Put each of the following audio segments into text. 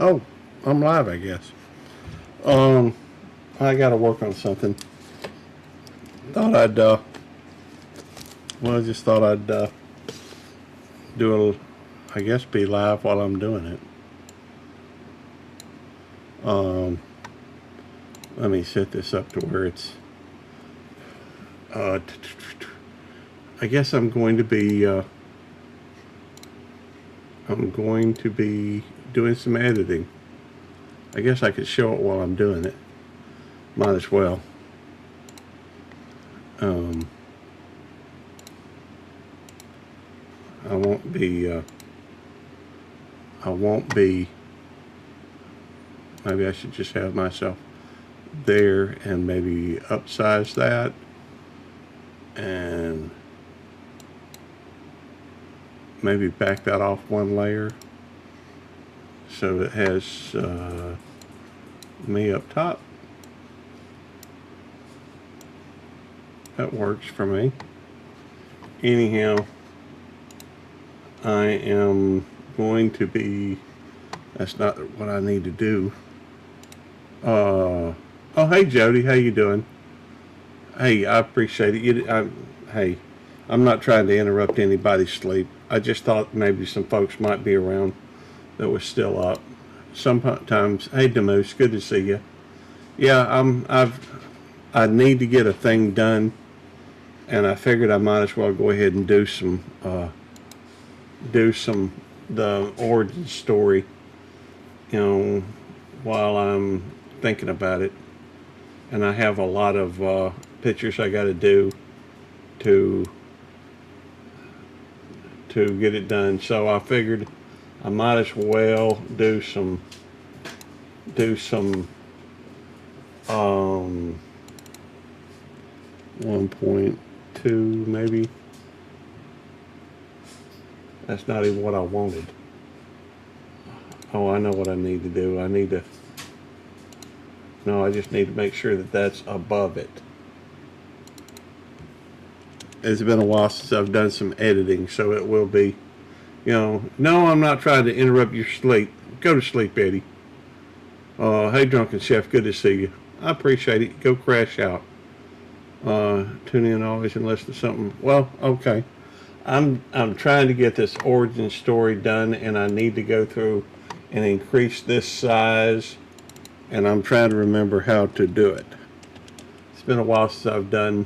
Oh, I'm live, I guess. Um, I gotta work on something. Thought I'd, well, I just thought I'd, do a, I guess be live while I'm doing it. Um, Let me set this up to where it's, uh, I guess I'm going to be doing some editing. I guess I could show it while I'm doing it. Might as well. Um, I won't be, I won't be, maybe I should just have myself there and maybe upsize that and maybe back that off one layer so it has me up top. That works for me. Anyhow, I am going to be, that's not what I need to do. Oh, hey Jody, how you doing? Hey, I appreciate it. Hey, I'm not trying to interrupt anybody's sleep. I just thought maybe some folks might be around that was still up. Sometimes, hey Demoose, good to see you. Yeah, I need to get a thing done, and I figured I might as well go ahead and do some the origin story, you know, while I'm thinking about it. And I have a lot of pictures I got to do to get it done. So I figured I might as well do some 1.2 maybe. That's not even what I wanted. Oh, I know what I need to do. No, I just need to make sure that that's above it. It's been a while since I've done some editing, so it will be, no, I'm not trying to interrupt your sleep. Go to sleep, Eddie. Hey, Drunken Chef, good to see you. I appreciate it. Go crash out. Tune in always and listen to something. Well, okay. I'm trying to get this origin story done, and I need to go through and increase this size, and I'm trying to remember how to do it. It's been a while since I've done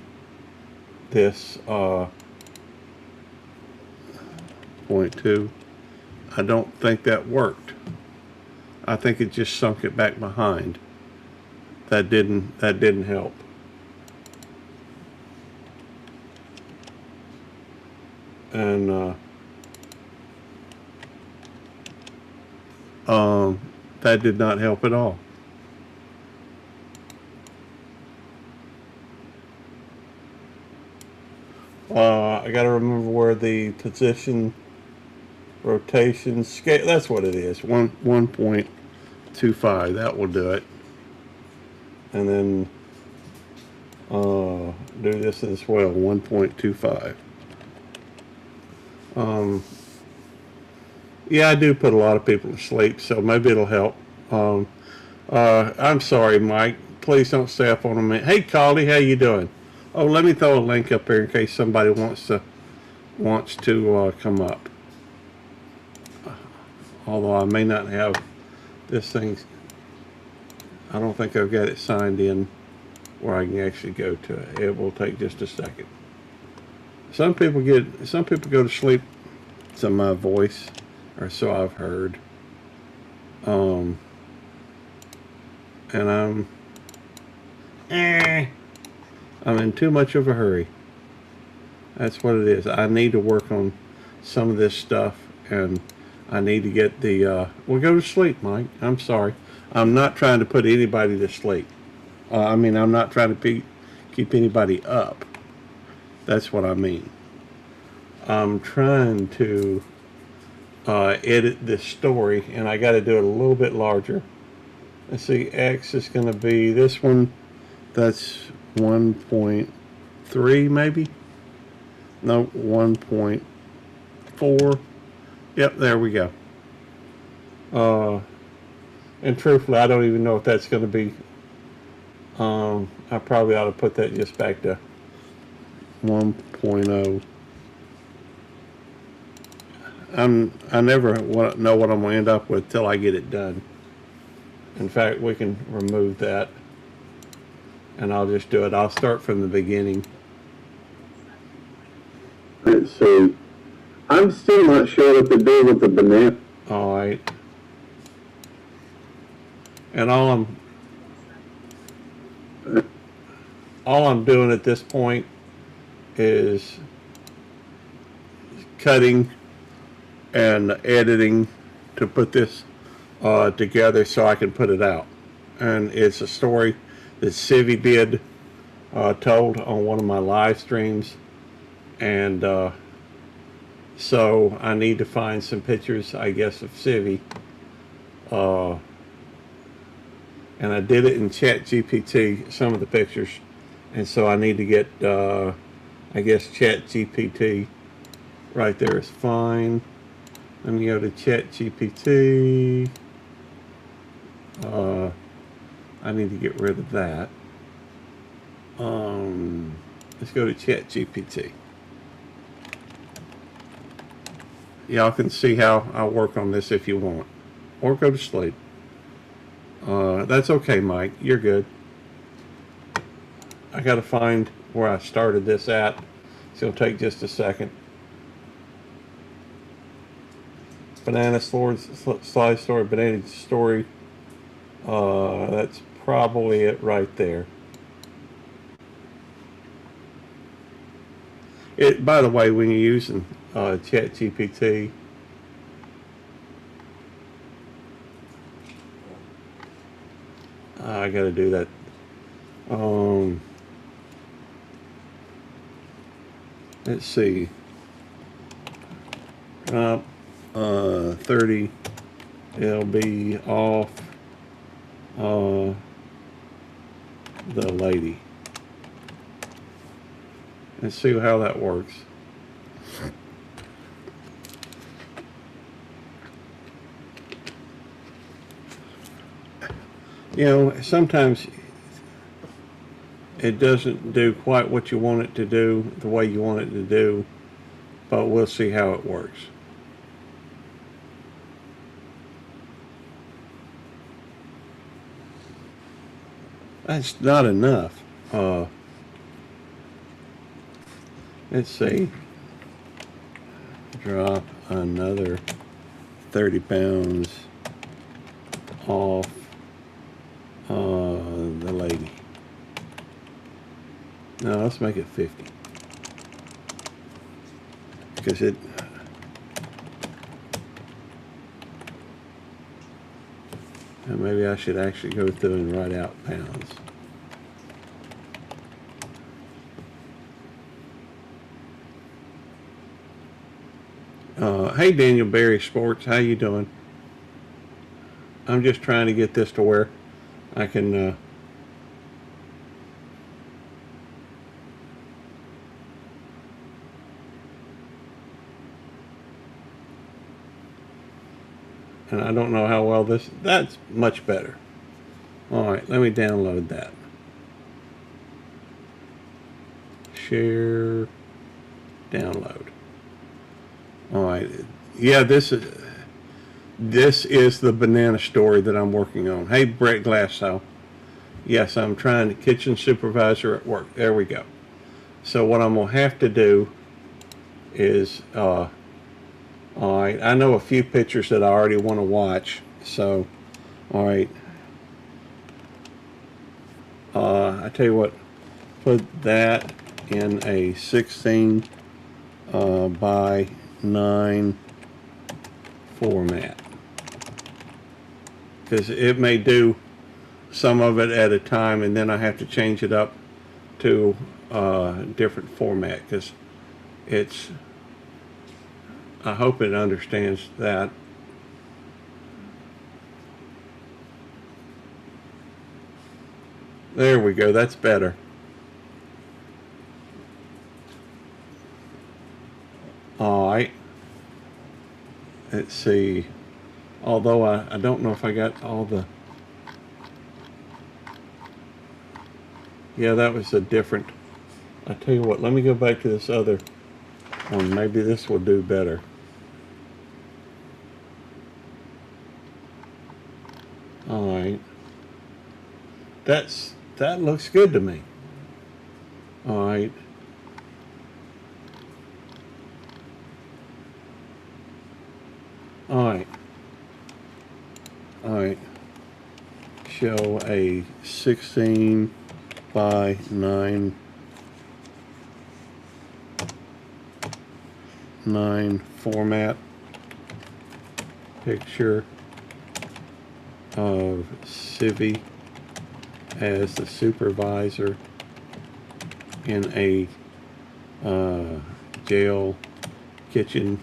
this 0.2. I don't think that worked. I think it just sunk it back behind. That didn't help. And that did not help at all. I got to remember where the position rotation scale. That's what it is. 1.25. That will do it. And then do this as well. 1.25. Yeah, I do put a lot of people to sleep, so maybe it'll help. I'm sorry, Mike. Please don't stay up on a minute. Hey, Caldy, how you doing? Oh, let me throw a link up here in case somebody wants to come up. Although I may not have this thing. I don't think I've got it signed in where I can actually go to it. It will take just a second. Some people go to sleep to my voice, or so I've heard. And I'm in too much of a hurry. That's what it is. I need to work on some of this stuff, and I need to get the. Well, go to sleep, Mike. I'm sorry. I'm not trying to put anybody to sleep. I'm not trying to keep anybody up. That's what I mean. I'm trying to edit this story, and I got to do it a little bit larger. Let's see, X is going to be this one. That's 1.3 maybe. No, 1.4. Yep, there we go. And truthfully, I don't even know if that's going to be. I probably ought to put that just back to 1.0. I never know what I'm going to end up with till I get it done. In fact, we can remove that, and I'll just do it. I'll start from the beginning. Let's see. I'm still not sure what to do with the banana. All right. And all I'm doing at this point is cutting and editing to put this together so I can put it out. And it's a story that Sivi did, told on one of my live streams. And so I need to find some pictures, I guess, of Sivi. And I did it in ChatGPT, some of the pictures. And so I need to get, I guess, ChatGPT right there is fine. Let me go to ChatGPT. I need to get rid of that. Let's go to ChatGPT. Y'all can see how I work on this if you want. Or go to sleep. That's okay, Mike. You're good. I got to find where I started this at. It's going to take just a second. Banana slide story, banana story. That's probably it right there. By the way, when you're using ChatGPT, I got to do that. Let's see. 30. It'll be off the lady. Let's see how that works. You know, sometimes it doesn't do quite what you want it to do, the way you want it to do, but we'll see how it works. That's not enough. Let's see. Drop another 30 pounds off the lady. No, let's make it 50. Because maybe I should actually go through and write out pounds. Hey Daniel Berry Sports, how you doing? I'm just trying to get this to where I can and I don't know how well that's much better. Alright, let me download that. Share, download. Alright, yeah, this is the banana story that I'm working on. Hey, Brett Glassow. Yes, I'm trying to kitchen supervisor at work. There we go. So what I'm going to have to do is, all right, I know a few pictures that I already want to watch. So, all right. I tell you what, put that in a 16 by 9 format. Because it may do some of it at a time and then I have to change it up to a different format because I hope it understands that. There we go, that's better. Alright. Let's see. Although I don't know if I got all the... Yeah, that was a different... I tell you what, let me go back to this other one. Maybe this will do better. Alright. That looks good to me. Alright. Alright. Alright. Show a 16 by 9 format picture of Sivi as the supervisor in a jail kitchen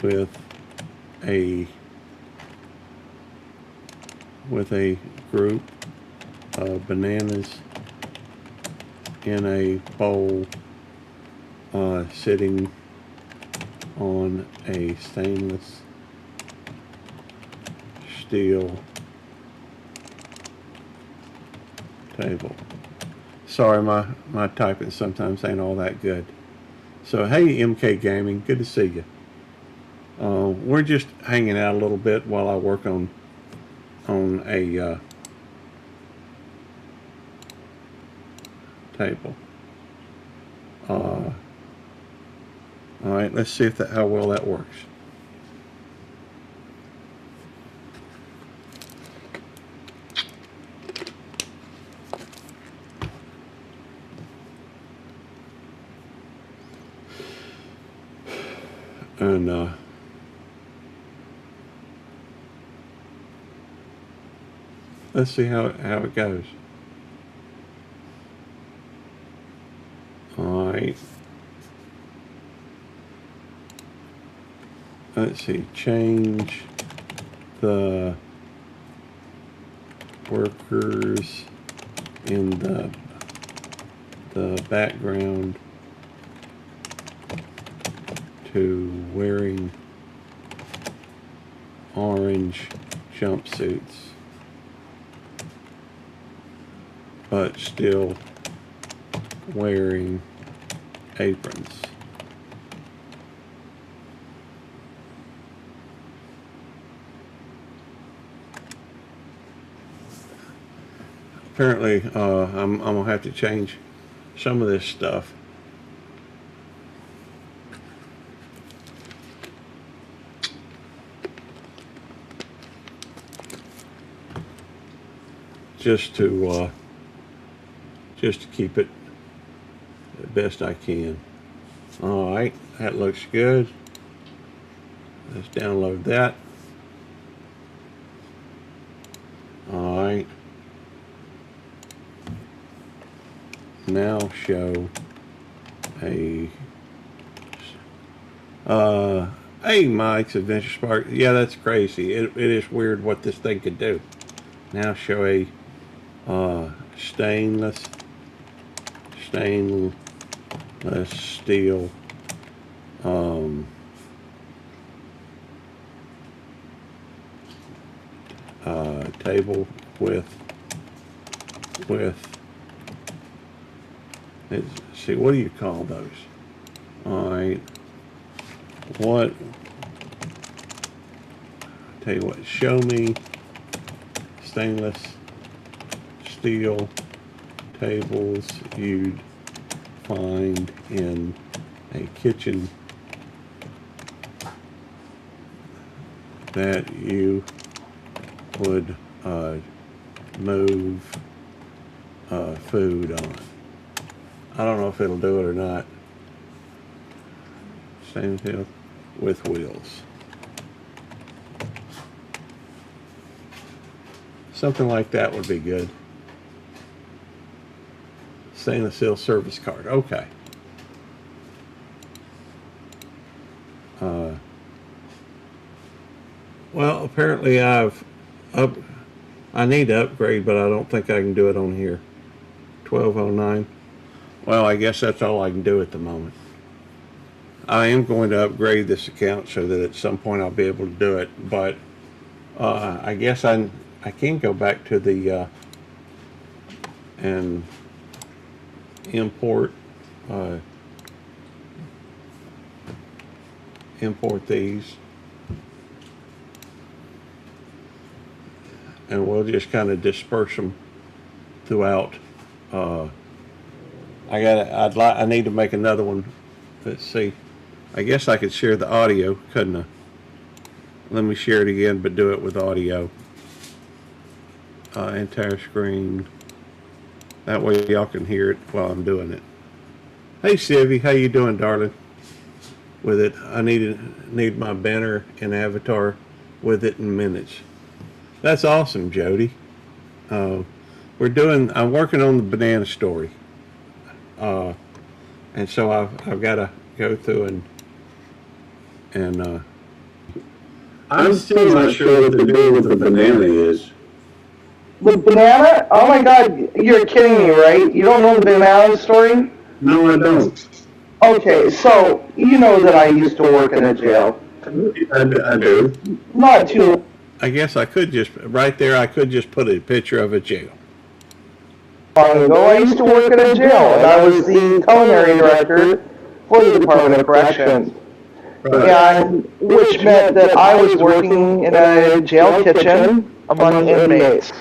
with a group of bananas in a bowl, sitting on a stainless steel table. Sorry, my typing sometimes ain't all that good. So, hey, MK Gaming, good to see you. We're just hanging out a little bit while I work on a table. All right, let's see if how well that works. And let's see how it goes. All right. Let's see. Change the workers in the background to wearing orange jumpsuits, but still wearing aprons. Apparently, I'm gonna have to change some of this stuff. Just to keep it the best I can. All right, that looks good. Let's download that. All right. Now show a hey, Mike's Adventure Spark. Yeah, that's crazy. It is weird what this thing could do. Now show a stainless steel table with let's see, what do you call those? All right, what? Tell you what, show me stainless steel tables you'd find in a kitchen that you would move food on. I don't know if it'll do it or not. Stainless steel with wheels. Something like that would be good. Stainless steel service card. Okay. Well, apparently I need to upgrade, but I don't think I can do it on here. 1209. Well, I guess that's all I can do at the moment. I am going to upgrade this account so that at some point I'll be able to do it. But I guess I can go back to the and import import these, and we'll just kind of disperse them throughout. I need to make another one. Let's see. I guess I could share the audio, couldn't I? Let me share it again, but do it with audio. Entire screen. That way y'all can hear it while I'm doing it. Hey Sivi, how you doing, darling? With it, I need my banner and avatar with it in minutes. That's awesome, Jody. I'm working on the banana story. And so I've got to go through and I'm still not sure what the deal with the banana is. The banana? Oh my god, you're kidding me, right? You don't know the banana story? No, I don't. Okay, so you know that I used to work in a jail. I do. Not too I guess I could just, right there, I could just put a picture of a jail. long ago. I used to work in a jail, and I was the culinary director for the Department of Corrections. And which meant that I was working in a jail kitchen among inmates.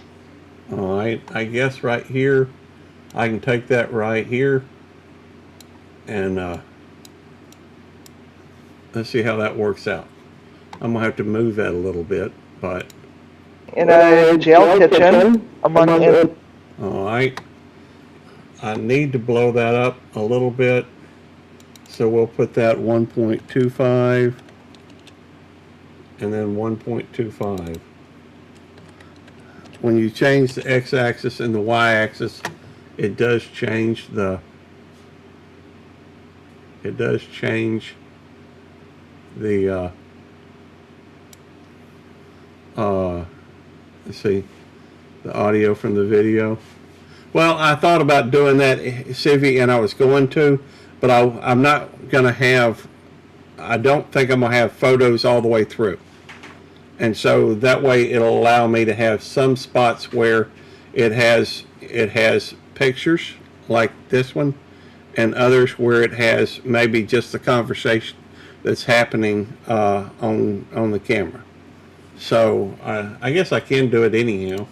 All right, I guess right here, I can take that right here, and let's see how that works out. I'm gonna have to move that a little bit, but In a jail kitchen among inmates. all right. I need to blow that up a little bit, so we'll put that 1.25 and then 1.25. When you change the x-axis and the y-axis, it does change the let's see, the audio from the video. Well, I thought about doing that, Sivi, and I was going to, but I'm not going to have, I don't think I'm going to have photos all the way through. And so that way it'll allow me to have some spots where it has pictures like this one, and others where it has maybe just the conversation that's happening on the camera. So I guess I can do it anyhow,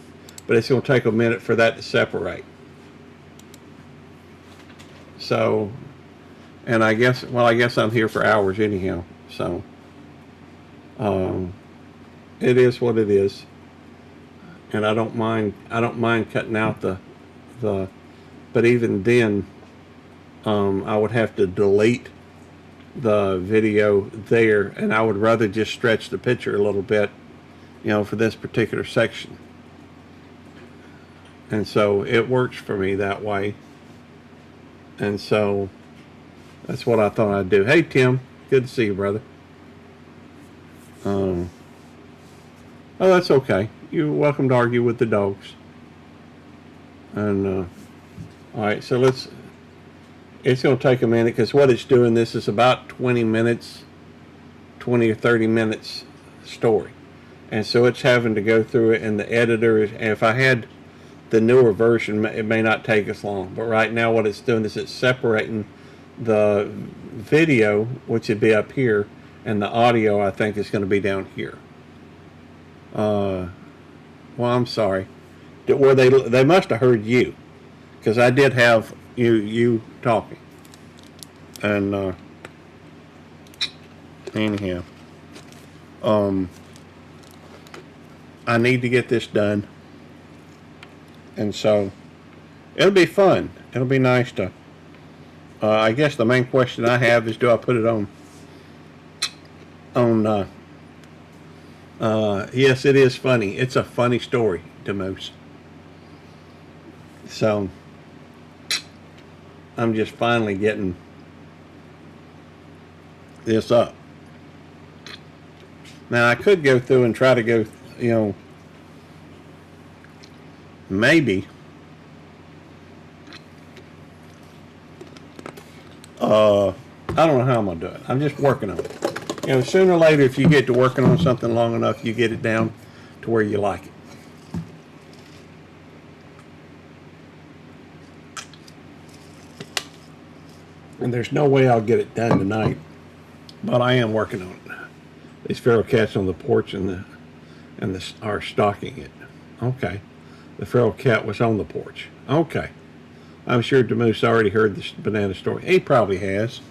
but it's going to take a minute for that to separate. So, and I guess I'm here for hours anyhow. So, it is what it is, and I don't mind cutting out the, but even then, I would have to delete the video there, and I would rather just stretch the picture a little bit, for this particular section. And so it works for me that way. And so that's what I thought I'd do. Hey Tim, good to see you, brother. Oh, that's okay. You're welcome to argue with the dogs. And all right, so it's going to take a minute, because what it's doing, this is about 20 minutes, 20 or 30 minutes story. And so it's having to go through it, and the editor, and if I had the newer version, it may not take as long. But right now what it's doing is it's separating the video, which would be up here, and the audio, I think, is going to be down here. Well, I'm sorry. Well, they must have heard you, because I did have you talking. And anyhow, I need to get this done, and so it'll be fun. It'll be nice to. I guess the main question I have is, do I put it on? Yes, it is funny. It's a funny story to most. So I'm just finally getting this up. Now I could go through and try to go, maybe I don't know how I'm gonna do it. I'm just working on it. You know, sooner or later, if you get to working on something long enough, you get it down to where you like it. And there's no way I'll get it done tonight, but I am working on it. These feral cats on the porch are stalking it. Okay, the feral cat was on the porch. Okay, I'm sure Demoose already heard this banana story. He probably has,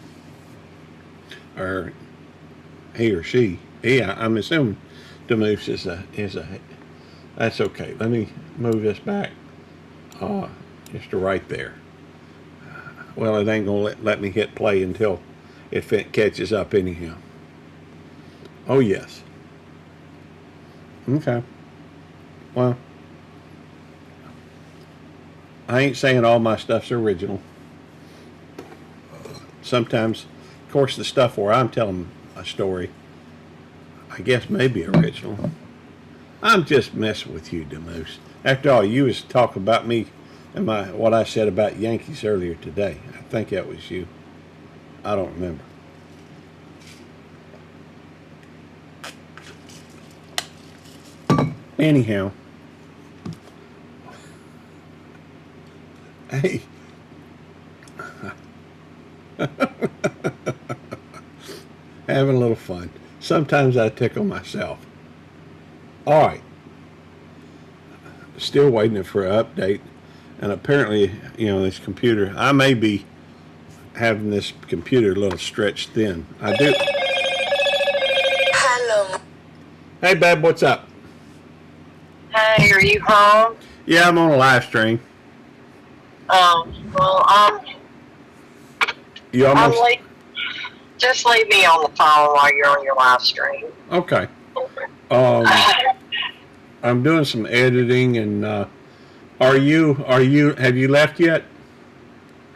or he or she. Yeah, I'm assuming Demoose is a. That's okay. Let me move this back, just to right there. Well, it ain't gonna let me hit play until it catches up anyhow. Oh yes. Okay. Well, I ain't saying all my stuff's original. Sometimes, of course, the stuff where I'm telling a story, I guess maybe original. I'm just messing with you, Demoose. After all, you was talking about me and what I said about Yankees earlier today. I think that was you. I don't remember. Anyhow, hey, having a little fun. Sometimes I tickle myself. All right. Still waiting for an update. And apparently, this computer, I may be having this computer a little stretched thin. I do. Hello. Hey, babe, what's up? Hey, are you home? Yeah, I'm on a live stream. Well, You almost. just leave me on the phone while you're on your live stream. Okay. I'm doing some editing, and have you left yet?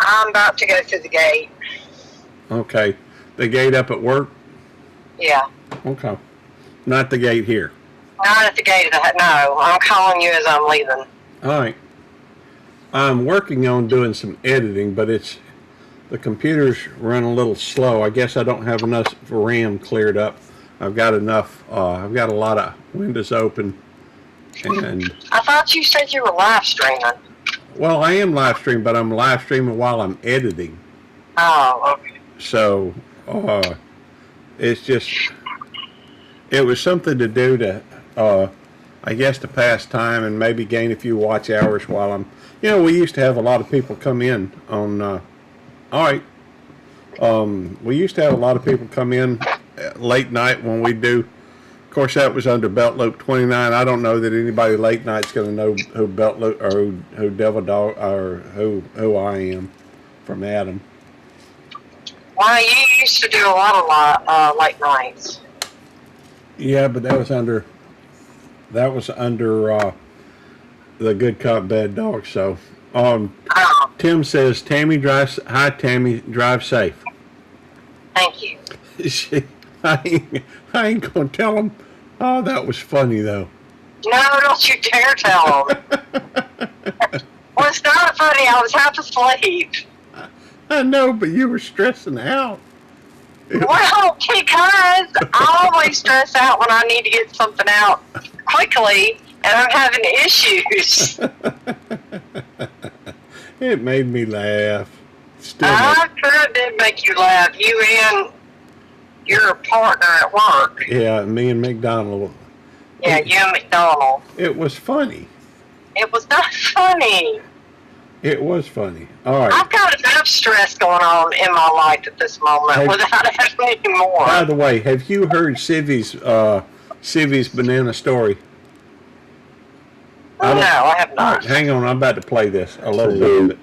I'm about to go through the gate. Okay. The gate up at work? Yeah. Okay. Not the gate here. Not at the gate. No, I'm calling you as I'm leaving. All right. I'm working on doing some editing, but the computer's run a little slow. I guess I don't have enough RAM cleared up. I've got a lot of windows open, and I thought you said you were live streaming. well, I am live streaming, but I'm live streaming while I'm editing. Oh, okay. So, it was something to do to, I guess, to pass time and maybe gain a few watch hours while I'm. We used to have a lot of people come in on. All right. We used to have a lot of people come in late night when we do. Of course, that was under Belt Loop 29. I don't know that anybody late night's going to know who Belt Loop or who Devil Dog or who I am from Adam. Well, you used to do a lot of late nights. Yeah, but that was under the Good Cop Bad Dog. So, Tim says Tammy drives. Hi, Tammy, drive safe. Thank you. I ain't gonna tell him. Oh, that was funny though. No, don't you dare tell them. Well, it's not funny. I was half asleep. I know, but you were stressing out. Well, because I always stress out when I need to get something out quickly, and I'm having issues. It made me laugh. I'm sure it did make you laugh. You and your partner at work. Yeah, me and McDonald. Yeah, you and McDonald. It was funny. It was not funny. It was funny. All right. I've got enough stress going on in my life at this moment without having any more. By the way, have you heard Sivi's banana story? No, I have not. Right, hang on, I'm about to play this a little bit of it.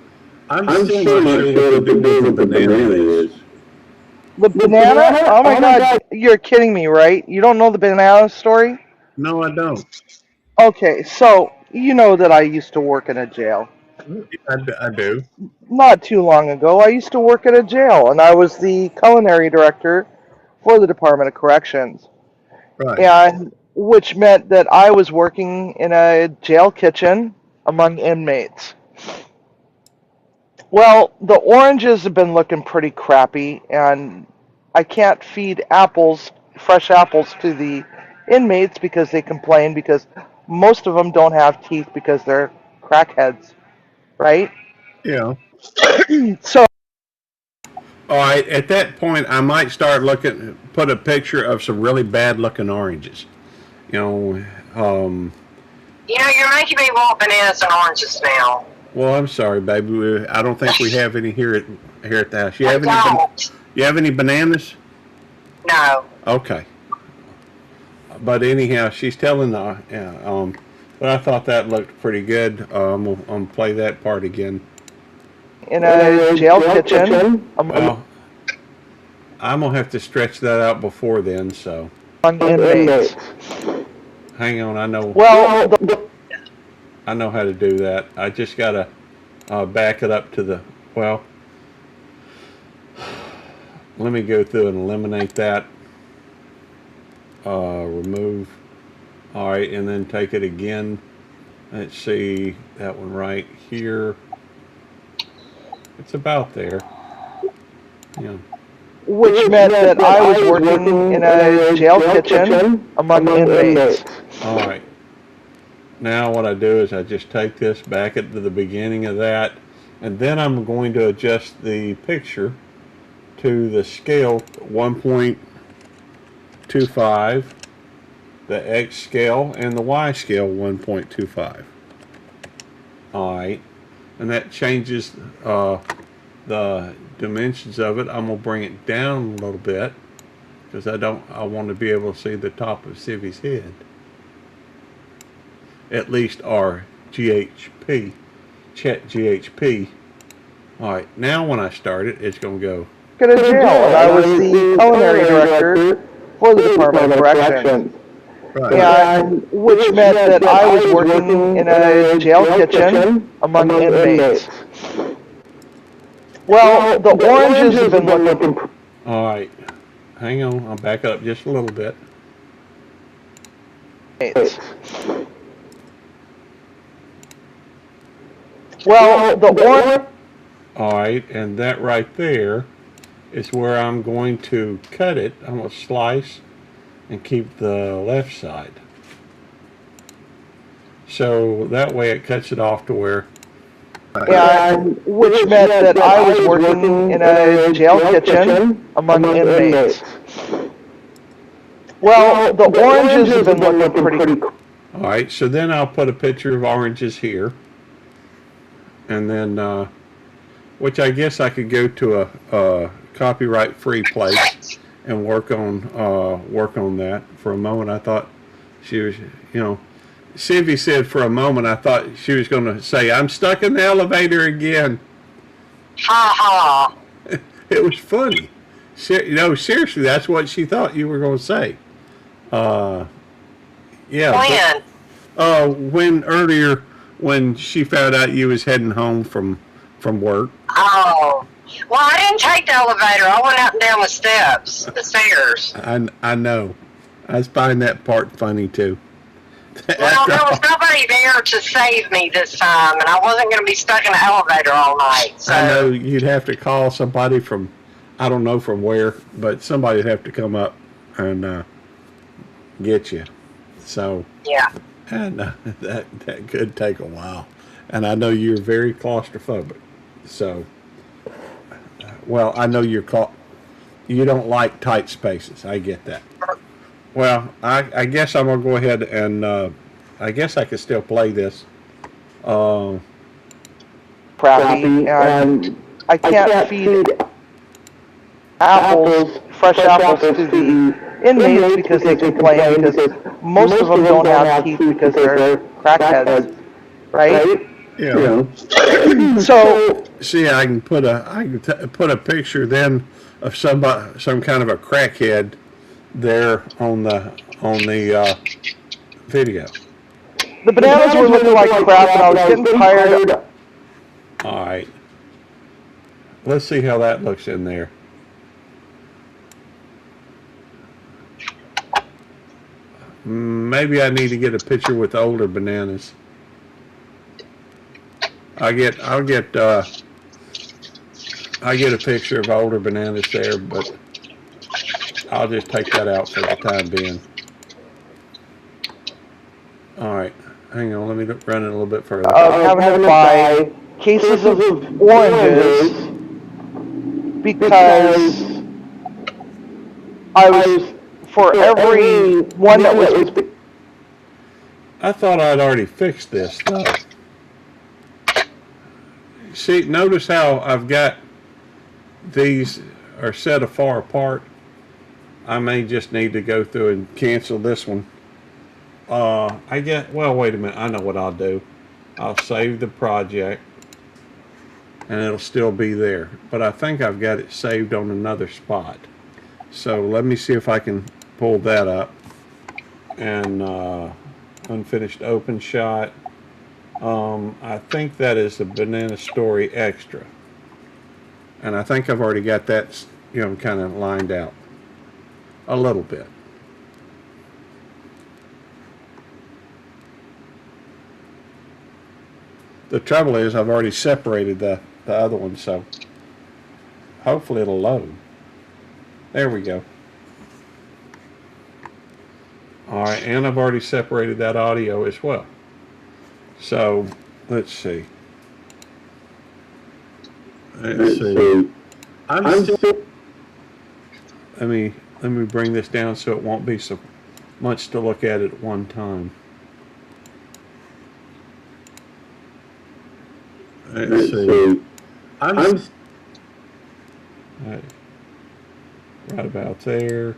I'm still not sure what the deal with the banana is. The banana? Oh my god, you're kidding me, right? You don't know the banana story? No, I don't. Okay, so you know that I used to work in a jail. I do. Not too long ago, I used to work at a jail, and I was the culinary director for the Department of Corrections. Right. And which meant that I was working in a jail kitchen among inmates. Well, the oranges have been looking pretty crappy, and I can't feed fresh apples to the inmates because they complain because most of them don't have teeth because they're crackheads, right? Yeah. So, All right. At that point, I might start put a picture of some really bad looking oranges. You know, You're making me want bananas and oranges now. well, I'm sorry, baby. I don't think we have any here at the house. You I have any? don't. You have any bananas? No. Okay. But anyhow, she's telling but I thought that looked pretty good. I'm gonna play that part again. in a jail kitchen Well, I'm gonna have to stretch that out before then. So among inmates. hang on. I know. Well, I know how to do that. I just gotta back it up to the. Well, let me go through and eliminate that. Remove. All right, and then take it again. Let's see that one right here. It's about there. Yeah. which meant that I was working in a jail kitchen among inmates. All right. Now what I do is I just take this back it to the beginning of that, and then I'm going to adjust the picture to the scale 1.25, the X scale, and the Y scale 1.25. All right. And that changes the dimensions of it. I'm gonna bring it down a little bit because I want to be able to see the top of Sivi's head. At least our GHP, Chet GHP. All right, now when I start it, it's gonna go. In a jail, and I was the culinary director for the Department of Corrections. Right. And which meant that I was working in a jail kitchen among inmates. Well, the oranges have been looking. All right, hang on. I'll back up just a little bit. Well, the orange. All right, and that right there is where I'm going to cut it. I'm going to slice and keep the left side. So that way it cuts it off to where. And which meant that I was working in a jail kitchen among inmates. Well, the oranges have been looking pretty. All right, so then I'll put a picture of oranges here. And then, which I guess I could go to a copyright-free place and work on that. For a moment, I thought she was, Sivi said for a moment I thought she was going to say, "I'm stuck in the elevator again." Ha ha. It was funny. Seriously, that's what she thought you were going to say. Yeah. When? When she found out you was heading home from work. Oh. Well, I didn't take the elevator. I went up and down the stairs. I know. I find that part funny too. Well, there was nobody there to save me this time, and I wasn't going to be stuck in the elevator all night. So. I know you'd have to call somebody from, I don't know from where, but somebody'd have to come up and get you. So Yeah. and that could take a while, and I know you're very claustrophobic. So, well, I know you don't like tight spaces. I get that. Well, I guess I'm gonna go ahead and I guess I could still play this. Crappy, and I can't feed fresh apples to the inmates because they complain because most of them don't have teeth because they're crackheads, right? Yeah. So See, I can put a picture then of some kind of a crackhead there on the video. the bananas were looking like crap, and I was getting tired. All right. Let's see how that looks in there. Maybe I need to get a picture with older bananas. I'll get I get a picture of older bananas there, but I'll just take that out for the time being. All right, hang on. Let me run it a little bit further. Having to buy cases of oranges because I was, for every one that was, I thought I'd already fixed this though. See, notice how I've got these are set far apart. I may just need to go through and cancel this one. Well, wait a minute. I know what I'll do. I'll save the project and it'll still be there. But I think I've got it saved on another spot. So let me see if I can pull that up. And unfinished open shot. I think that is the Banana Story Extra. And I think I've already got that, kind of lined out a little bit. The trouble is I've already separated the other one, so hopefully it'll load. There we go. Alright, and I've already separated that audio as well. So, let's see. Let's see. Let me bring this down so it won't be so much to look at one time. Let's see. Right about there.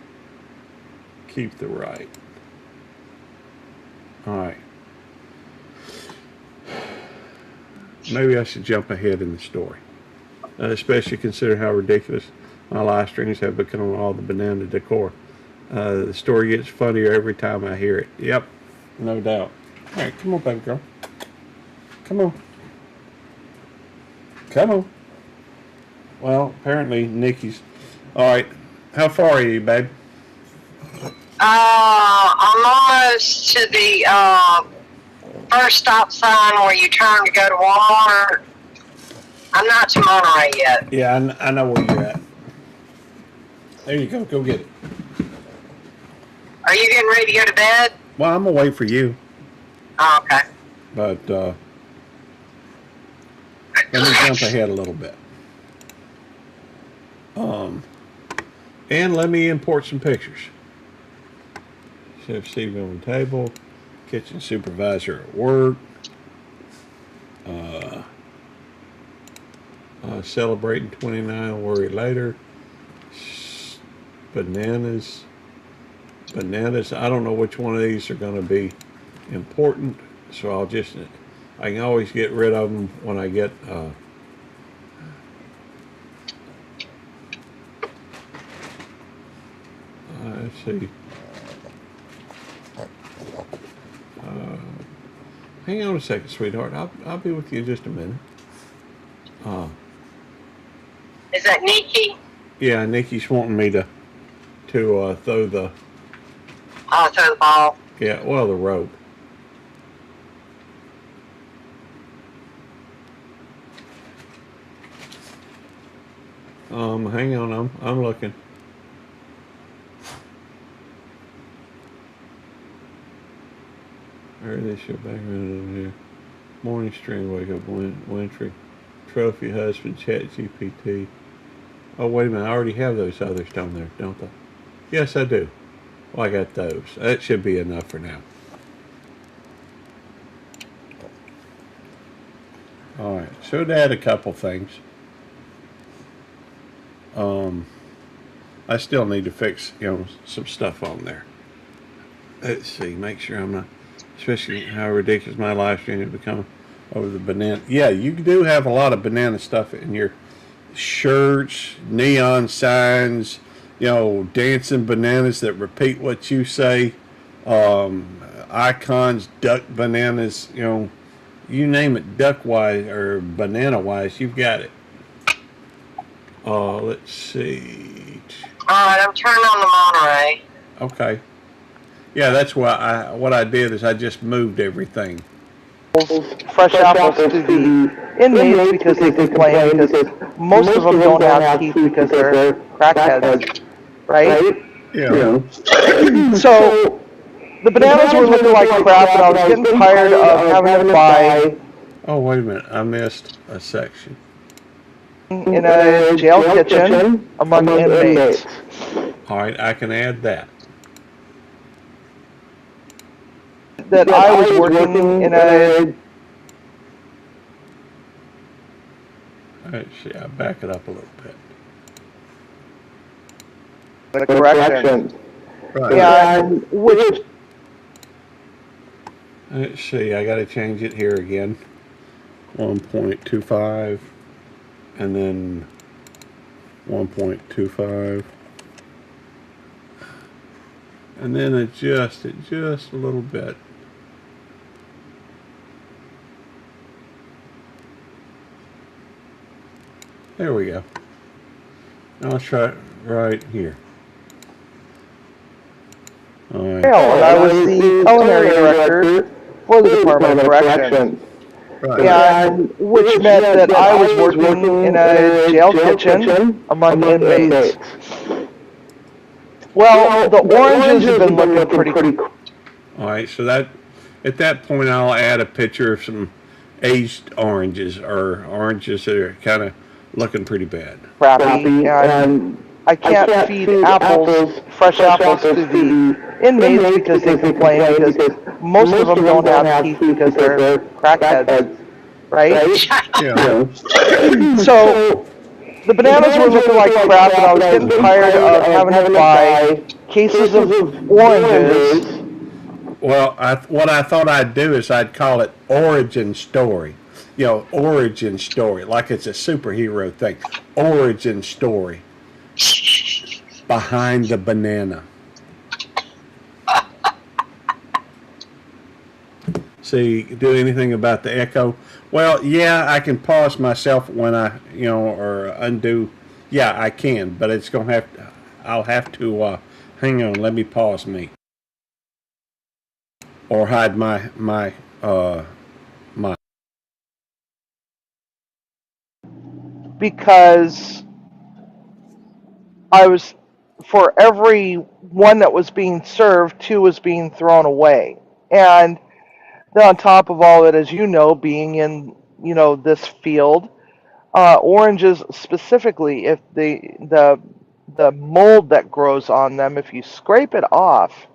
Keep the right. Alright. Maybe I should jump ahead in the story. Especially considering how ridiculous my live streams have become on all the banana decor. The story gets funnier every time I hear it. Yep, no doubt. Alright, come on, baby girl. Come on. Come on. Well, apparently Nikki's... Alright, how far are you, babe? I'm almost to the first stop sign where you turn to go to Walmart. I'm not to Monterey yet. Yeah, I know where you're at. There you go. Go get it. Are you getting ready to go to bed? Well, I'm going to wait for you. Oh, okay. But let me jump ahead a little bit. And let me import some pictures. Chef Sivi on the table. Kitchen supervisor at work. Celebrating 29, worry later. Bananas. Bananas. I don't know which one of these are going to be important, so I can always get rid of them when I get let's see. Hang on a second, sweetheart. I'll be with you in just a minute. Is that Nikki? Yeah, Nikki's wanting me to throw the... Oh, throw the ball. Yeah, well, the rope. Hang on, I'm looking. There, this your background over here. Morning stream, wake up, wintry. Trophy husband, chat GPT. Oh, wait a minute, I already have those others down there, don't I? Yes, I do. Well, I got those. That should be enough for now. Alright, so to add a couple things. I still need to fix, some stuff on there. Let's see, make sure I'm not, especially how ridiculous my live stream has become over the banana. Yeah, you do have a lot of banana stuff in your shirts, neon signs, dancing bananas that repeat what you say, icons, duck bananas, you name it, duck wise or banana wise, you've got it. Let's see. Alright, I'm turning on the Monterey. Okay. Yeah, that's what I did is I just moved everything. fresh apples to the inmates because they complain because most of them don't have teeth because they're crackheads, right? Yeah. So the bananas were looking like crap, and I was getting tired of having to buy Oh, wait a minute. I missed a section. in a jail kitchen among inmates. All right, I can add that. That I was working in a All right, see, I back it up a little bit. correction, Right. and which Let's see, I got to change it here again. 1.25 and then 1.25 and then adjust it just a little bit. There we go. Now let's try it right here. All right. and I was the culinary director for the Department of Corrections. Right. And which meant that I was working in a jail kitchen among inmates. Well, the oranges have been looking pretty cool. All right, so that at that point I'll add a picture of some aged oranges or oranges that are kind of looking pretty bad. Crappy, and I can't feed apples, fresh apples to the inmates because they complain because most of them don't have teeth because they're crackheads, right? Yeah. So the bananas were looking like crap, and I was getting tired of having to buy cases of oranges. Well, what I thought I'd do is I'd call it origin story. You know, origin story, like it's a superhero thing. Origin story behind the banana. See, do anything about the echo? Well, yeah, I can pause myself when I, or undo. Yeah, I can, but it's gonna have. I'll have to. Hang on, let me pause me. Or hide my. Because I was, for every one that was being served, two was being thrown away. And then on top of all of it, as you know, being in, this field, oranges specifically, if the mold that grows on them, if you scrape it off,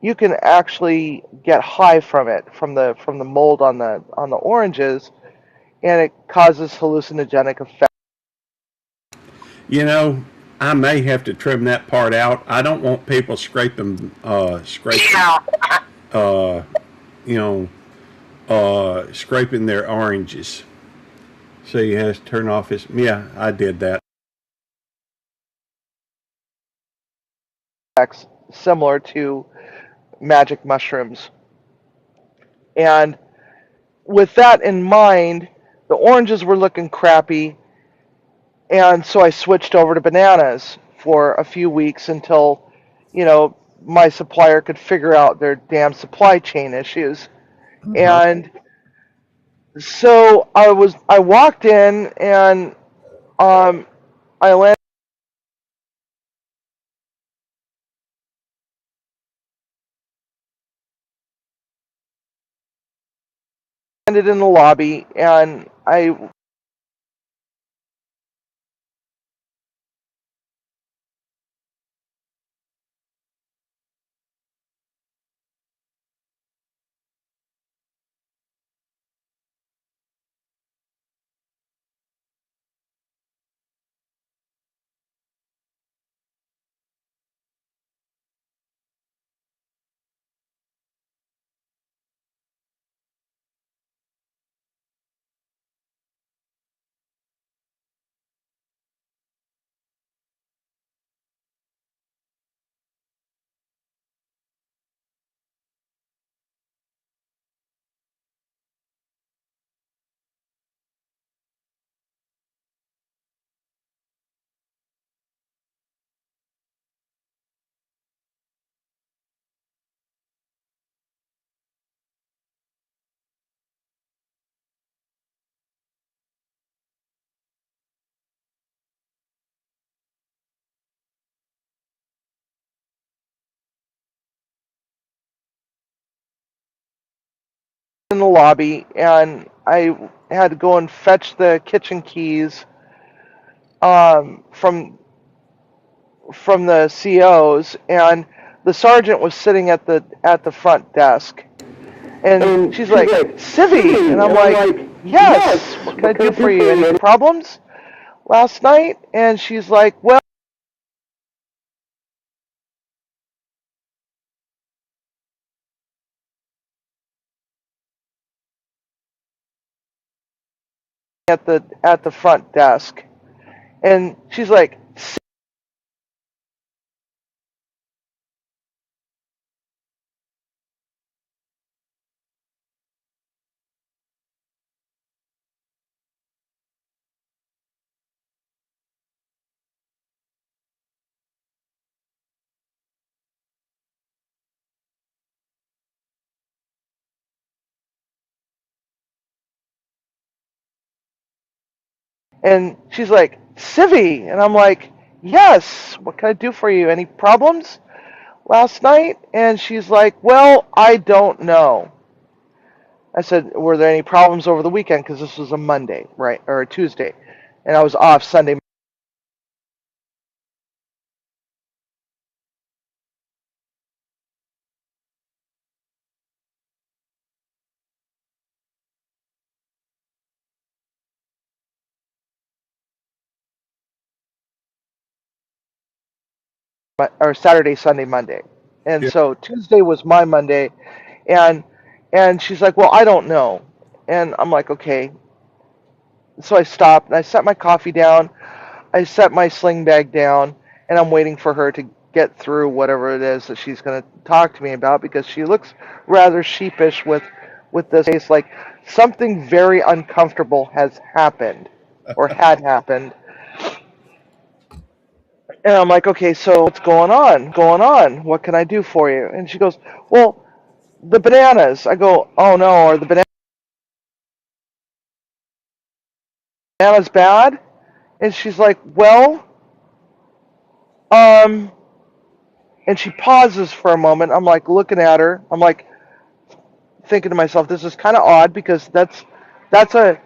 you can actually get high from it, from the mold on the oranges, and it causes hallucinogenic effects. You know, I may have to trim that part out. I don't want people scraping, Yeah. uh, you know, scraping their oranges. So he has to turn off his. Yeah, I did that. Similar to magic mushrooms. And with that in mind, the oranges were looking crappy, and so I switched over to bananas for a few weeks until, my supplier could figure out their damn supply chain issues. And so I walked in and I landed in the lobby, and I in the lobby, and I had to go and fetch the kitchen keys from the COs, and the sergeant was sitting at the front desk, and she's like, "Sivi," and I'm like, "Yes, what can I do for you? Any problems last night?" And she's like, "Well, at the front desk," and she's like, "Sivi," and I'm like, "Yes, what can I do for you? Any problems last night?" And she's like, "Well, I don't know." I said, "Were there any problems over the weekend?" Because this was a Monday, right, or a Tuesday, and I was off Sunday. Or Saturday, Sunday, Monday. And Yeah. so Tuesday was my Monday, and she's like, "Well, I don't know." And I'm like, "Okay." So I stopped and I set my coffee down. I set my sling bag down, and I'm waiting for her to get through whatever it is that she's going to talk to me about, because she looks rather sheepish with this face, like something very uncomfortable has happened or had happened. And I'm like, "Okay, so what's going on? What can I do for you?" And she goes, "Well, the bananas." I go, "Oh no, are the bananas bad?" And she's like, "Well, um," and she pauses for a moment. I'm like looking at her. I'm like thinking to myself, this is kind of odd, because that's a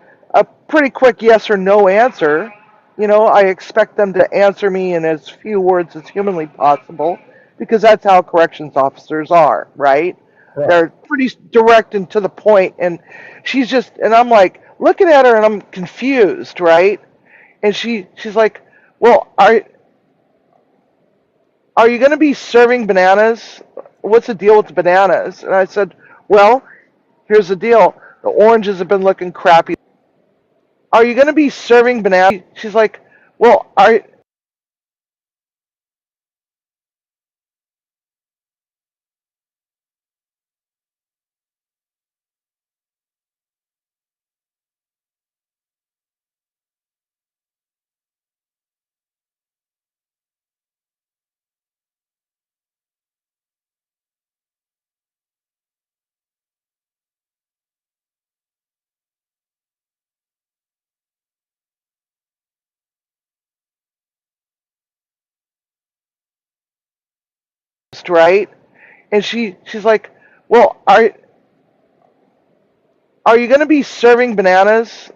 pretty quick yes or no answer. You know, I expect them to answer me in as few words as humanly possible, because that's how corrections officers are, right? Right. They're pretty direct and to the point. And and I'm like looking at her and I'm confused, right? And she's like, "Well, are you going to be serving bananas? What's the deal with the bananas?" And I said, "Well, here's the deal. The oranges have been looking crappy." "Are you going to be serving bananas?" She's like, "Well, right?" And she's like, "Well, are you going to be serving bananas?"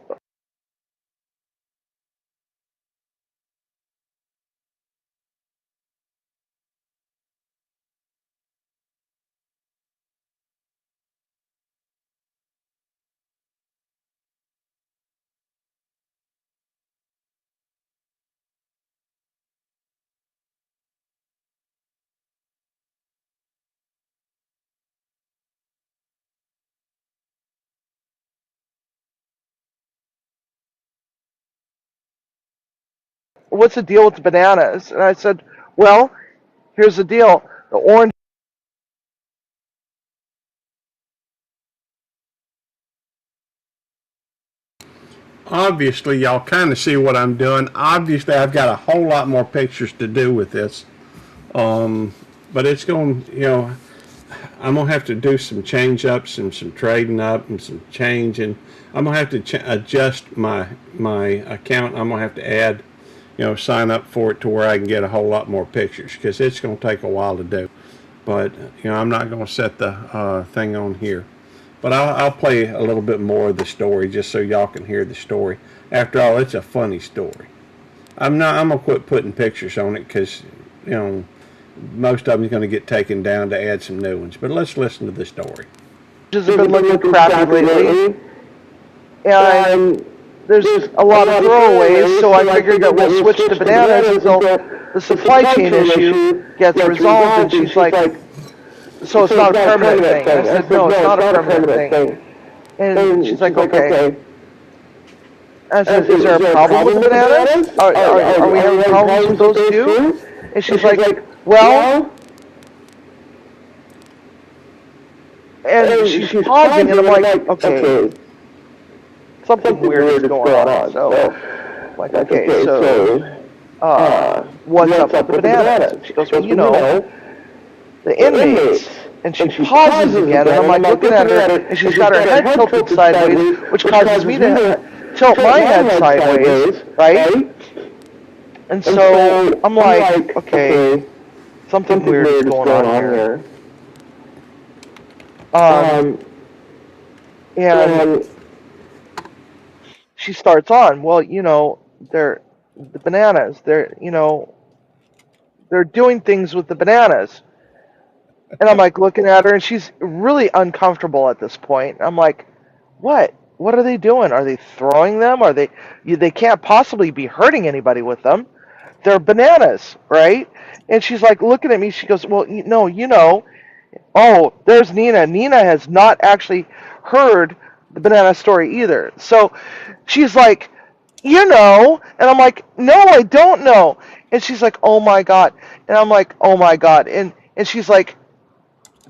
"What's the deal with the bananas?" And I said, "Well, here's the deal. The orange Obviously, y'all kind of see what I'm doing. Obviously, I've got a whole lot more pictures to do with this. But it's going, I'm gonna have to do some change ups and some trading up and some change, and I'm gonna have to adjust my account. I'm gonna have to add, sign up for it to where I can get a whole lot more pictures, because it's gonna take a while to do. But I'm not gonna set the thing on here. But I'll play a little bit more of the story just so y'all can hear the story. After all, it's a funny story. I'm gonna quit putting pictures on it because most of them's gonna get taken down to add some new ones. But let's listen to the story. Has been looking crappy lately, and there's a lot of throwaways, so I figured that we'll switch to bananas until the supply chain issue gets resolved. And she's like, so it's not a permanent thing. I said, no, it's not a permanent thing. And she's like, okay. I said, is there a problem with the bananas? Are we having problems with those too? And she's like, well, and she's pausing, and I'm like, okay, something weird is going on. So, I'm like, okay, so, what's up with the bananas? She goes, well, the inmates. And she pauses again, and I'm like looking at her, and she's got her head tilted sideways, which causes me to tilt my head sideways, right? And so I'm like, okay, something weird is going on here. And she starts on, well, they're the bananas. They're doing things with the bananas. And I'm like looking at her, and she's really uncomfortable at this point. I'm like, what? What are they doing? Are they throwing them? Are they? They can't possibly be hurting anybody with them. They're bananas, right? And she's like looking at me. She goes, well, no. Oh, there's Nina. Nina has not actually heard the banana story either. So she's like, and I'm like, no, I don't know. And she's like, oh my God. And I'm like, oh my God. And she's like,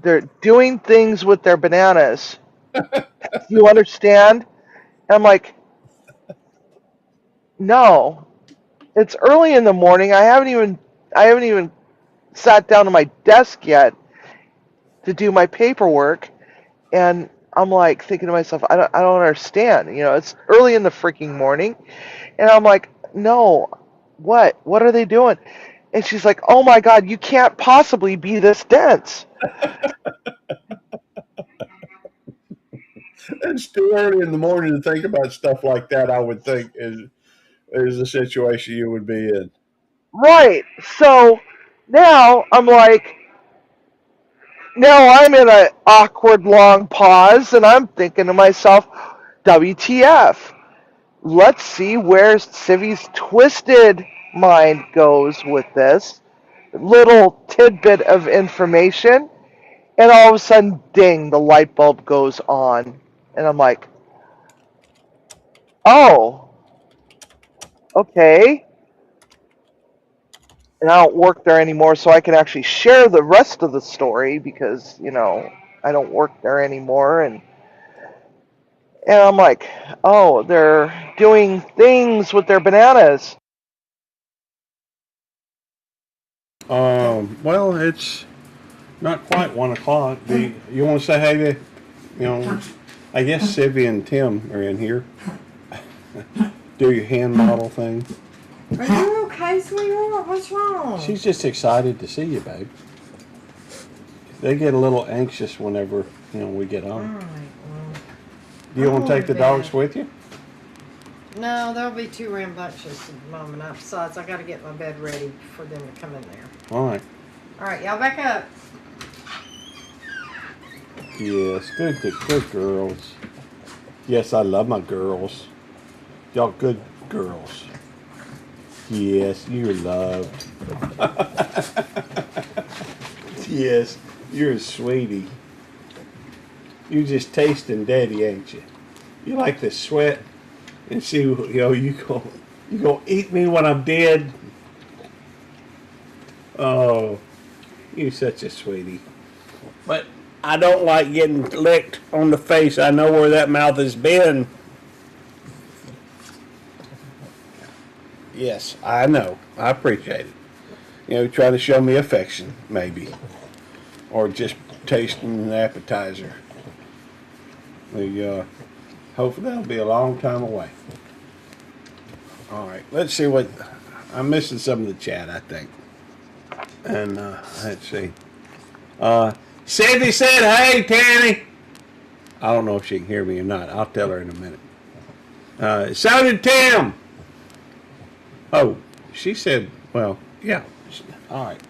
they're doing things with their bananas. You understand? And I'm like, no. It's early in the morning. I haven't even sat down at my desk yet to do my paperwork, and I'm like thinking to myself, I don't understand. It's early in the freaking morning, and I'm like, no, what are they doing? And she's like, oh my God, you can't possibly be this dense. It's too early in the morning to think about stuff like that. I would think is the situation you would be in. Right. So now I'm like, now I'm in an awkward long pause, and I'm thinking to myself, WTF? Let's see where Sivi's twisted mind goes with this little tidbit of information. And all of a sudden, ding, the light bulb goes on. And I'm like, oh, okay. And I don't work there anymore, so I can actually share the rest of the story because, I don't work there anymore. And I'm like, oh, they're doing things with their bananas. Well, it's not quite 1 o'clock. You want to say hey to, I guess Sivi and Tim are in here. Do your hand model thing. Are you okay, sweetheart? What's wrong? She's just excited to see you, babe. They get a little anxious whenever, we get on. All right, well, Do you want to take the dogs with you? no, they'll be too rambunctious at the moment. Besides, I got to get my bed ready for them to come in there. All right. All right, y'all back up. Yes, good girls. Yes, I love my girls. Y'all good girls. Yes, you're loved. Yes, you're a sweetie. You just tasting daddy, ain't you? You like to sweat and see, you gonna eat me when I'm dead. Oh, you're such a sweetie. But I don't like getting licked on the face. I know where that mouth has been. Yes, I know. I appreciate it. Try to show me affection, maybe. Or just tasting an appetizer. Hopefully that'll be a long time away. All right, let's see what... I'm missing some of the chat, I think. And let's see. Sivi said, hey, Tanny. I don't know if she can hear me or not. I'll tell her in a minute. So did Tim. Oh, she said, well, yeah. All right.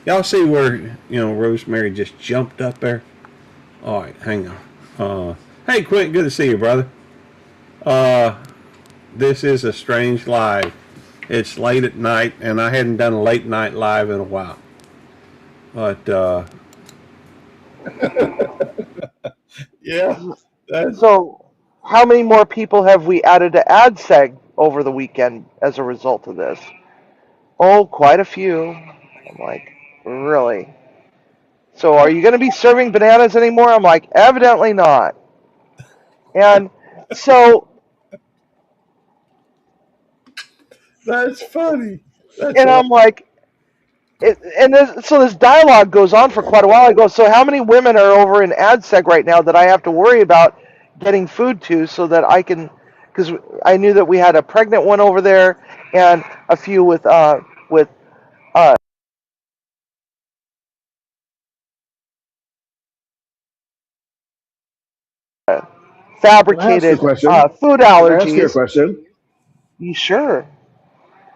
Y'all see where, Rosemary just jumped up there? All right, hang on. Hey, Quint, good to see you, brother. This is a strange live. It's late at night, and I hadn't done a late night live in a while. But, yeah. So, how many more people have we added to AdSeg over the weekend as a result of this? Oh, quite a few. I'm like, really? So, are you going to be serving bananas anymore? I'm like, evidently not. And so, That's funny. and I'm like, so this dialogue goes on for quite a while. I go, so how many women are over in AdSeg right now that I have to worry about getting food to so that I can, because I knew that we had a pregnant one over there and a few with Can I ask you a fabricated question? food Can I ask you a allergies. question? You sure?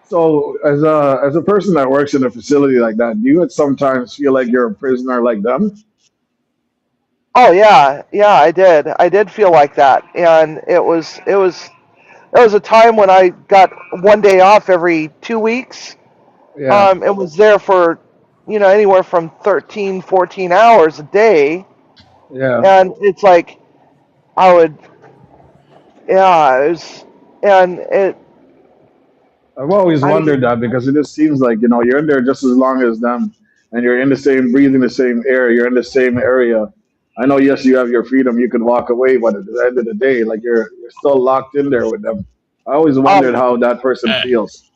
So, as a person that works in a facility like that, do you sometimes feel like you're a prisoner like them? Oh yeah, yeah, I did. I did feel like that, and it was a time when I got 1 day off every 2 weeks. Yeah, It was there for, anywhere from 13, 14 hours a day. yeah. And it's like, I would, yeah, it was, and I've always I wondered mean, that because it just seems like you're in there just as long as them, and you're in the same, breathing the same air. You're in the same area. I know, yes, you have your freedom. You can walk away, but at the end of the day, like you're still locked in there with them. I always wondered oh, how that person Uh, feels.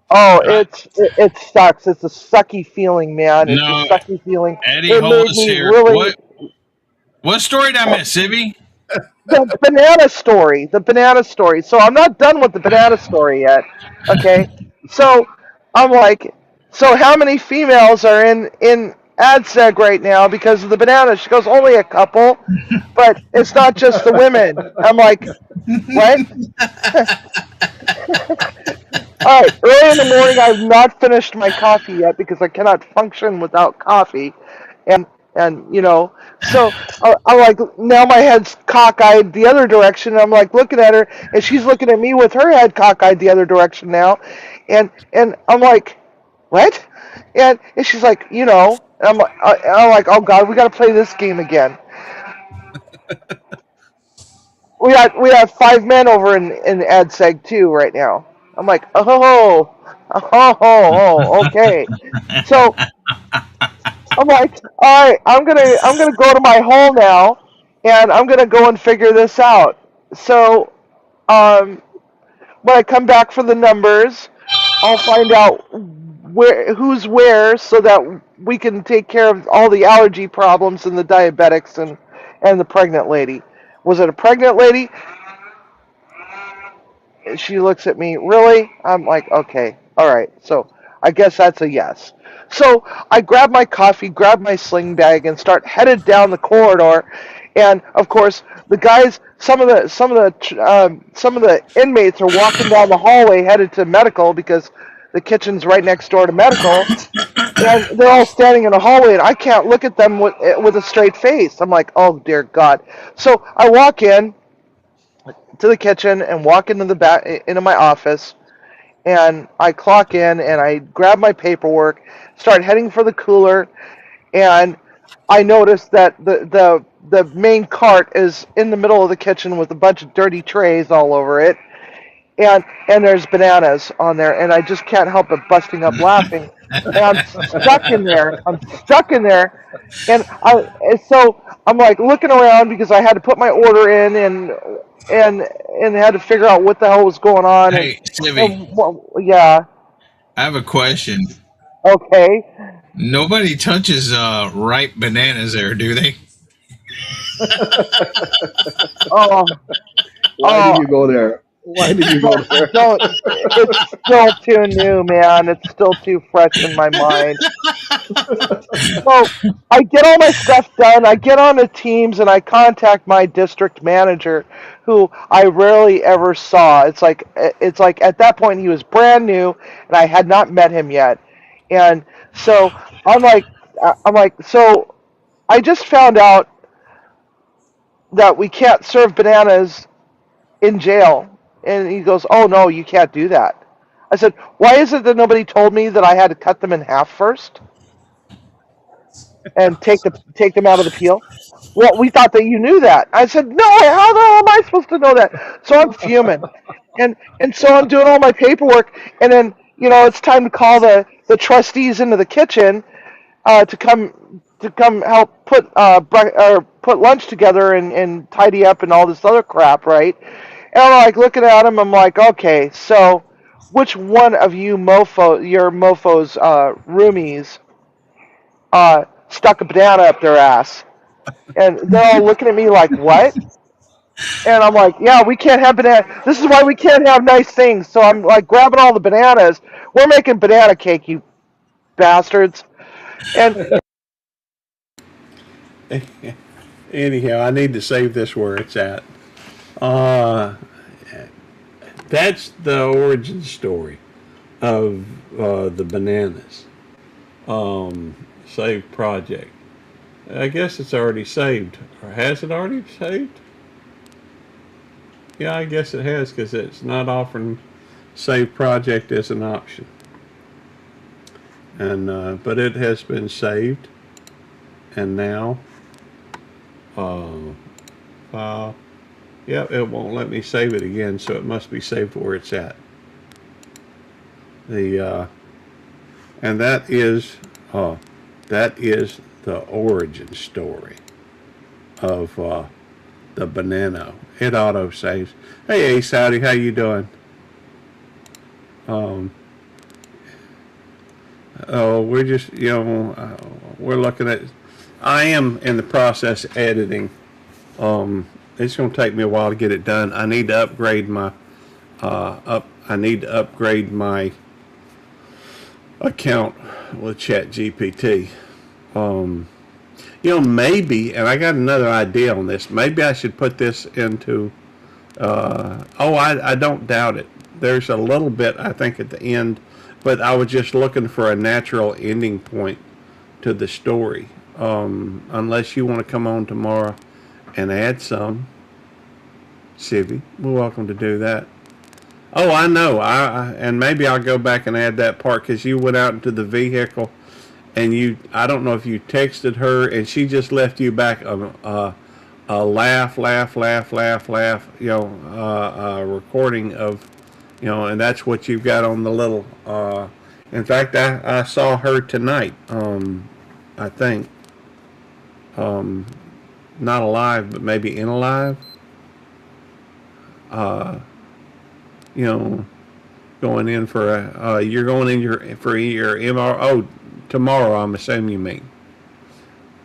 oh, uh, it sucks. It's a sucky feeling, man. It's a no, sucky feeling. Eddie, It hold made us me here. really, What story did I miss, Sivi? the banana story. So I'm not done with the banana story yet. Okay. So I'm like, so how many females are in AdSeg right now because of the banana? She goes, only a couple, but it's not just the women. I'm like, what? All right. Early in the morning, I've not finished my coffee yet because I cannot function without coffee, and so I'm like, now my head's cockeyed the other direction, and I'm like looking at her, and she's looking at me with her head cockeyed the other direction now, and I'm like, what? And she's like, and I'm like, oh God, we got to play this game again. We have 5 men over in AdSeg 2 right now. I'm like, okay. So I'm like, all right, I'm gonna go to my hole now, and I'm gonna go and figure this out. So um, when I come back for the numbers, I'll find out who's where, so that we can take care of all the allergy problems and the diabetics and the pregnant lady. Was it a pregnant lady? She looks at me, really? I'm like, okay, all right. So I guess that's a yes. So I grab my coffee, grab my sling bag, and start headed down the corridor. And of course, the guys, some of the inmates are walking down the hallway headed to medical because the kitchen's right next door to medical. And they're all standing in a hallway, and I can't look at them with a straight face. I'm like, oh dear God. So I walk in to the kitchen and walk into the back into my office, and I clock in and I grab my paperwork, start heading for the cooler, and I notice that the main cart is in the middle of the kitchen with a bunch of dirty trays all over it, and there's bananas on there, and I just can't help but busting up laughing, and I'm stuck in there. I'm stuck in there, and so I'm like looking around because I had to put my order in and had to figure out what the hell was going on, Hey, and Sivi, well, yeah, I have a question. okay, Nobody touches ripe bananas there, do they? oh, Why did oh, you go there? Why did you go there? Don't. It's still too new, man. It's still too fresh in my mind. So I get all my stuff done. I get on the teams and I contact my district manager, who I rarely ever saw. It's like at that point he was brand new and I had not met him yet, and so I'm like, so I just found out that we can't serve bananas in jail, and he goes, oh no, you can't do that. I said, why is it that nobody told me that I had to cut them in half first and take them out of the peel? Well, we thought that you knew that. I said, no, how the hell am I supposed to know that? So I'm fuming. And so I'm doing all my paperwork, and then, it's time to call the trustees into the kitchen to come help put lunch together and tidy up and all this other crap, right? And I'm like looking at them, I'm like, okay, so which one of your mofos roomies stuck a banana up their ass? And they're all looking at me like, what? And I'm like, yeah, we can't have banana. This is why we can't have nice things. So I'm like grabbing all the bananas. We're making banana cake, you bastards. And Anyhow, I need to save this where it's at. Uh, that's the origin story of the bananas saved project. I guess it's already saved, or has it already saved? Yeah, I guess it has, because it's not offering save project as an option. And but it has been saved, and now uh, yeah, it won't let me save it again, so it must be saved where it's at. The and that is the origin story of the banana. It auto saves. Hey Ace, howdy, how you doing? Um, oh, we're just we're looking at. I am in the process of editing. It's going to take me a while to get it done. I need to upgrade my I need to upgrade my account with ChatGPT. Maybe, and I got another idea on this. Maybe I should put this into. I don't doubt it. There's a little bit I think at the end, but I was just looking for a natural ending point to the story. Unless you want to come on tomorrow and add some, Sivi, we're welcome to do that. Oh, I know. And maybe I'll go back and add that part, because you went out into the vehicle and I don't know if you texted her and she just left you back a laugh, recording of, and that's what you've got on the little. In fact, I saw her tonight. I think. Not alive, but maybe in alive. Uh, going in for you're going in for your MRO. Oh, tomorrow, I'm assuming you mean.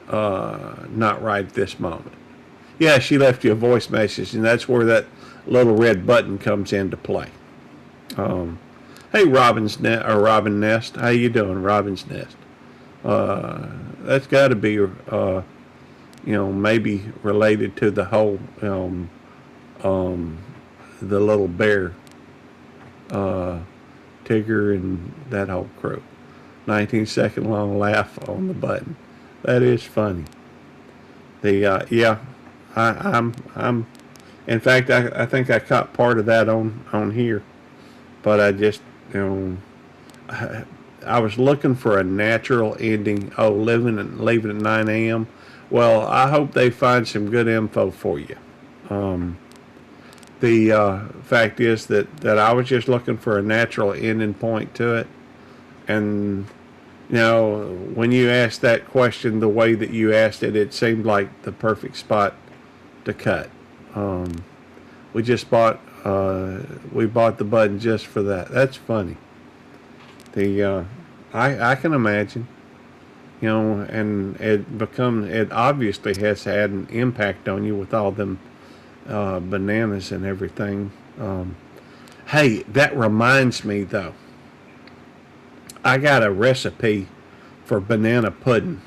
Not right this moment. Yeah, she left you a voice message, and that's where that little red button comes into play. Hey, Robin Nest, how you doing, Robin's Nest? That's got to be, maybe related to the whole, the little bear, Tigger, and that whole crew. 19-second long laugh on the button. That is funny. I'm. In fact, I think I caught part of that on here, but I just, I was looking for a natural ending. Oh, leaving at 9 a.m. Well, I hope they find some good info for you. The fact is that I was just looking for a natural ending point to it, and when you asked that question the way that you asked it, it seemed like the perfect spot to cut. We just bought the button just for that. That's funny. I can imagine, and it obviously has had an impact on you with all them bananas and everything. Hey, that reminds me though. I got a recipe for banana pudding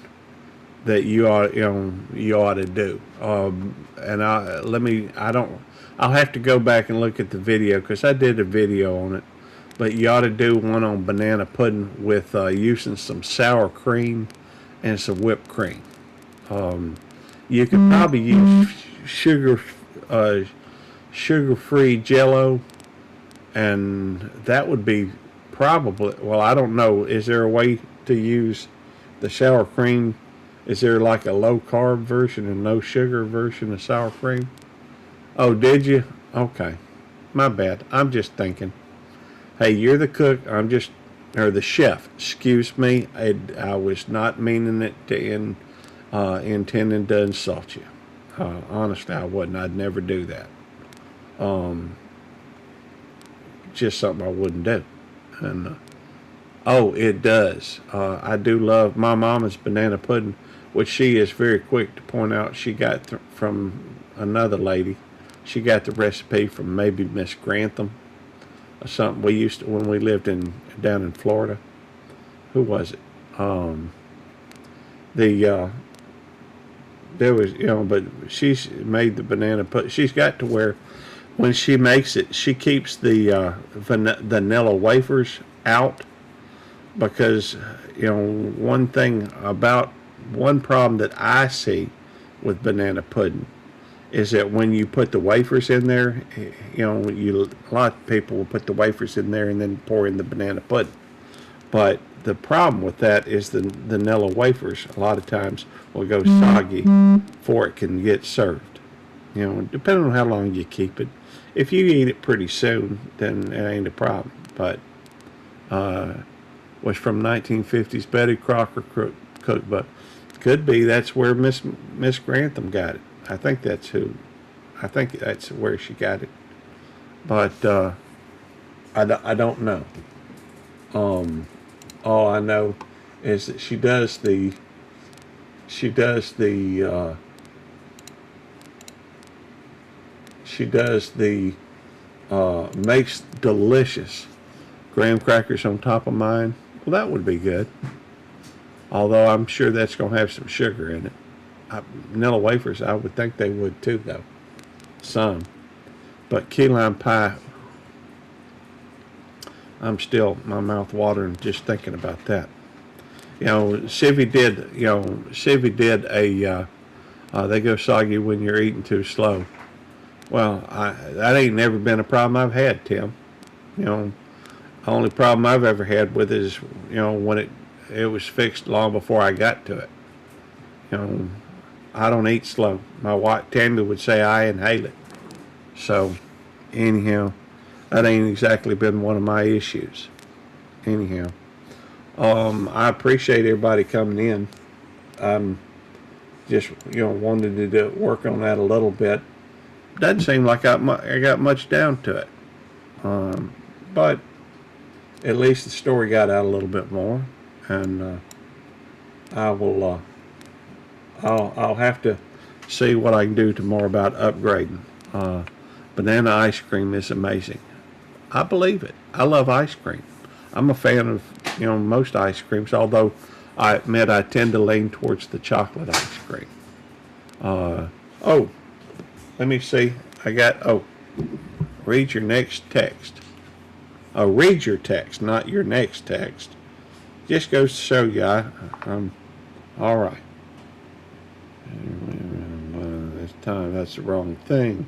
that you ought to do. And I don't. I'll have to go back and look at the video because I did a video on it. But you ought to do one on banana pudding with using some sour cream and some whipped cream. You could probably use uh, sugar-free Jello, and that would be probably. Well, I don't know. Is there a way to use the sour cream? Is there like a low carb version and no sugar version of sour cream? Oh, did you? Okay, my bad. I'm just thinking. Hey, you're the cook. Or the chef. Excuse me. I was not meaning it to intending to insult you. Honestly, I wouldn't. I'd never do that. Just something I wouldn't do. And oh, it does. I do love my mama's banana pudding, which she is very quick to point out she got from another lady. She got the recipe from maybe Miss Grantham or something. We used to when we lived down in Florida. Who was it? The there was but she's made the banana pudding. She's got to where when she makes it, she keeps the vanilla wafers out because one problem that I see with banana pudding is that when you put the wafers in there, a lot of people will put the wafers in there and then pour in the banana pudding. But the problem with that is the vanilla wafers a lot of times will go soggy before it can get served. Depending on how long you keep it. If you eat it pretty soon, then it ain't a problem. But was from 1950s Betty Crocker cookbook. Could be that's where Miss Grantham got it. I think that's where she got it. But I don't know. All I know is that she does the makes delicious graham crackers on top of mine. Well, that would be good. Although I'm sure that's going to have some sugar in it. Vanilla wafers, I would think they would too, though. Some. But key lime pie, I'm still, my mouth watering just thinking about that. Sivi did they go soggy when you're eating too slow. Well, that ain't never been a problem I've had, Tim. The only problem I've ever had with it is, when it was fixed long before I got to it. I don't eat slow. My wife, Tammy, would say I inhale it. So, anyhow, that ain't exactly been one of my issues. Anyhow, I appreciate everybody coming in. I'm just, wanted to work on that a little bit. Doesn't seem like I got much down to it. But at least the story got out a little bit more. And I'll have to see what I can do tomorrow about upgrading. Banana ice cream is amazing. I believe it. I love ice cream. I'm a fan of most ice creams, although I admit I tend to lean towards the chocolate ice cream. Let me see. Read your next text. Read your text, not your next text. Just goes to show you I'm all right. This time that's the wrong thing.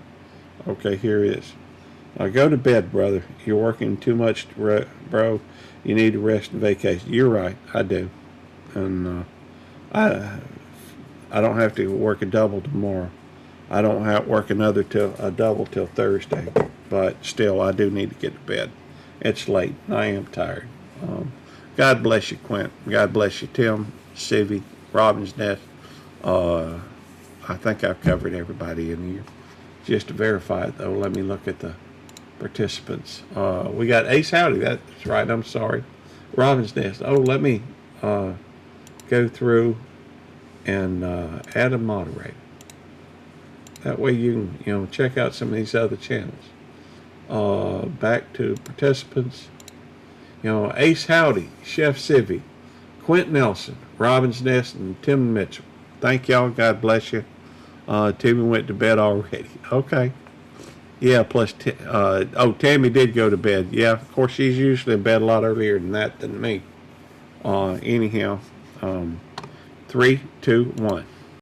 Okay, here it is. Go to bed, brother. You're working too much, bro. You need to rest and vacation. You're right, I do. And I don't have to work a double tomorrow. I don't have to work a double till Thursday. But still, I do need to get to bed. It's late. I am tired. God bless you, Quint. God bless you, Tim, Sivi, Robin's Nest. I think I've covered everybody in here. Just to verify it, though, let me look at the participants. We got Ace Howdy. That's right. I'm sorry. Robin's Nest. Let me go through and add a moderator. That way you can check out some of these other channels. Back to participants. Ace Howdy, Chef Sivi, Quint Nelson, Robin's Nest, and Tim Mitchell. Thank y'all. God bless you. Timmy went to bed already. Okay. Yeah, plus, Tammy did go to bed. Yeah, of course, she's usually in bed a lot earlier than me. Anyhow, 3, 2, 1.